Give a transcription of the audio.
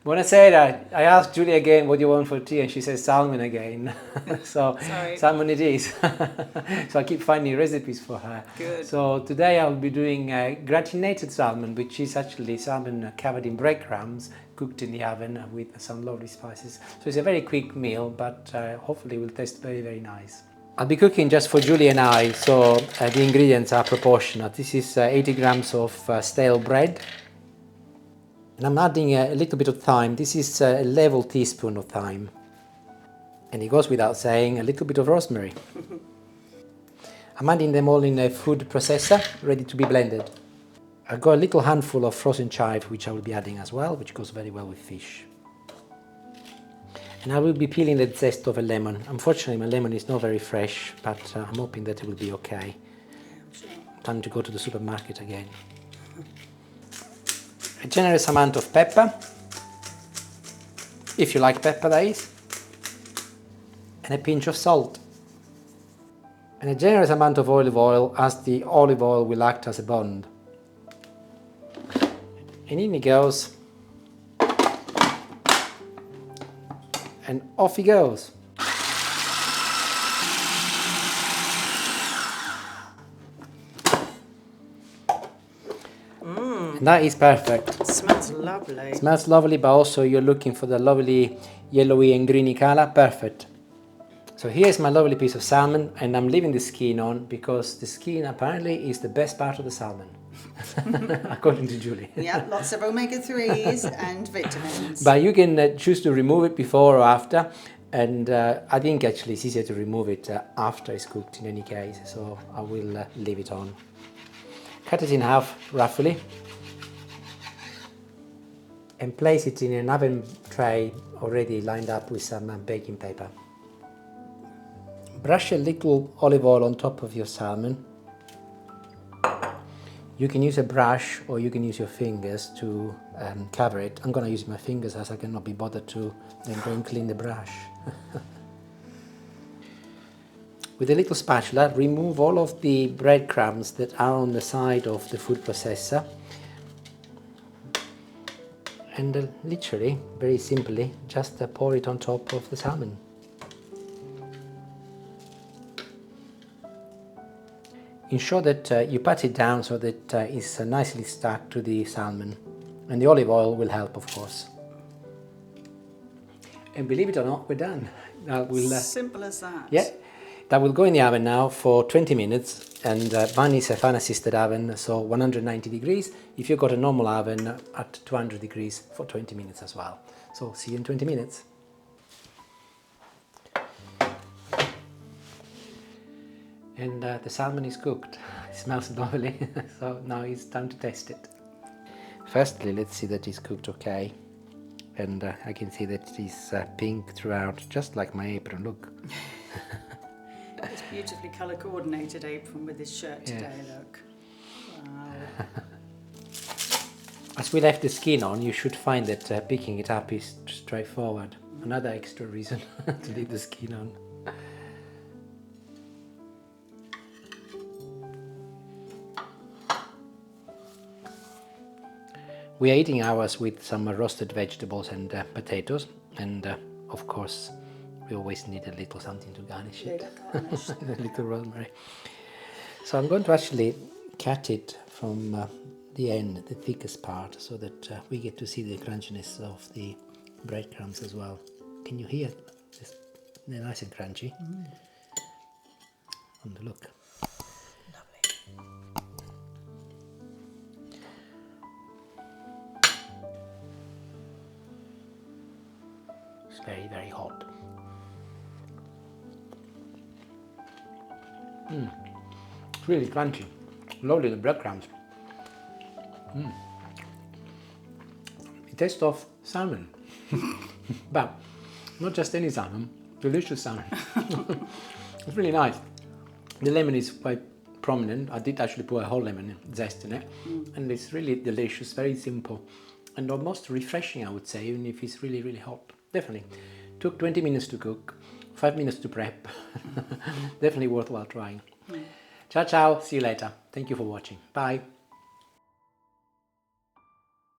Buonasera. I asked Julie again what you want for tea, and she says salmon again. So Sorry. salmon it is. So I keep finding recipes for her. Good. So today I'll be doing gratinated salmon, which is actually salmon covered in breadcrumbs, cooked in the oven with some lovely spices. So it's a very quick meal, but hopefully will taste very, very nice. I'll be cooking just for Julie and I, so the ingredients are proportionate. This is 80 grams of stale bread. And I'm adding a little bit of thyme. This is a level teaspoon of thyme. And it goes without saying, a little bit of rosemary. I'm adding them all in a food processor, ready to be blended. I've got a little handful of frozen chive, which I will be adding as well, which goes very well with fish. And I will be peeling the zest of a lemon. Unfortunately, my lemon is not very fresh, but I'm hoping that it will be okay. Time to go to the supermarket again. A generous amount of pepper, if you like pepper that is, and a pinch of salt. And a generous amount of olive oil, as the olive oil will act as a bond. And in he goes. And off he goes. And that is perfect. It smells lovely. It smells lovely, but also you're looking for the lovely yellowy and greeny color. Perfect. So here's my lovely piece of salmon, and I'm leaving the skin on because the skin apparently is the best part of the salmon, according to Julie. Yeah, lots of omega-3s and vitamins. But you can choose to remove it before or after, and I think actually it's easier to remove it after it's cooked in any case, so I will leave it on. Cut it in half roughly and place it in an oven tray already lined up with some baking paper. Brush a little olive oil on top of your salmon. You can use a brush or you can use your fingers to cover it. I'm going to use my fingers as I cannot be bothered to then go and clean the brush. With a little spatula, remove all of the breadcrumbs that are on the side of the food processor. And literally, very simply, just pour it on top of the salmon. Ensure that you pat it down so that it's nicely stuck to the salmon, and the olive oil will help, of course. And believe it or not, we're done. Simple as that. Yeah, that will go in the oven now for 20 minutes, and mine is a fan assisted oven, so 190 degrees. If you've got a normal oven at 200 degrees for 20 minutes as well. So see you in 20 minutes. And the salmon is cooked. It smells lovely, so now it's time to taste it. Firstly, let's see that it's cooked okay. And I can see that it is pink throughout, just like my apron, look. It's beautifully colour coordinated apron with this shirt today, look. Wow. As we left the skin on, you should find that picking it up is straightforward. Another extra reason to leave the skin on. We are eating ours with some roasted vegetables and potatoes, and of course we always need a little something to garnish it. A little rosemary. So I'm going to actually cut it from the end, the thickest part, so that we get to see the crunchiness of the breadcrumbs as well. Can you hear? They're nice and crunchy. And look. Very, very hot. It's really crunchy. Lovely, the breadcrumbs. It tastes of salmon. But not just any salmon, delicious salmon. It's really nice. The lemon is quite prominent. I did actually put a whole lemon zest in it. And it's really delicious, very simple. And almost refreshing, I would say, even if it's really, really hot. Definitely. Took 20 minutes to cook, 5 minutes to prep. Definitely worthwhile trying. Ciao, ciao. See you later. Thank you for watching. Bye.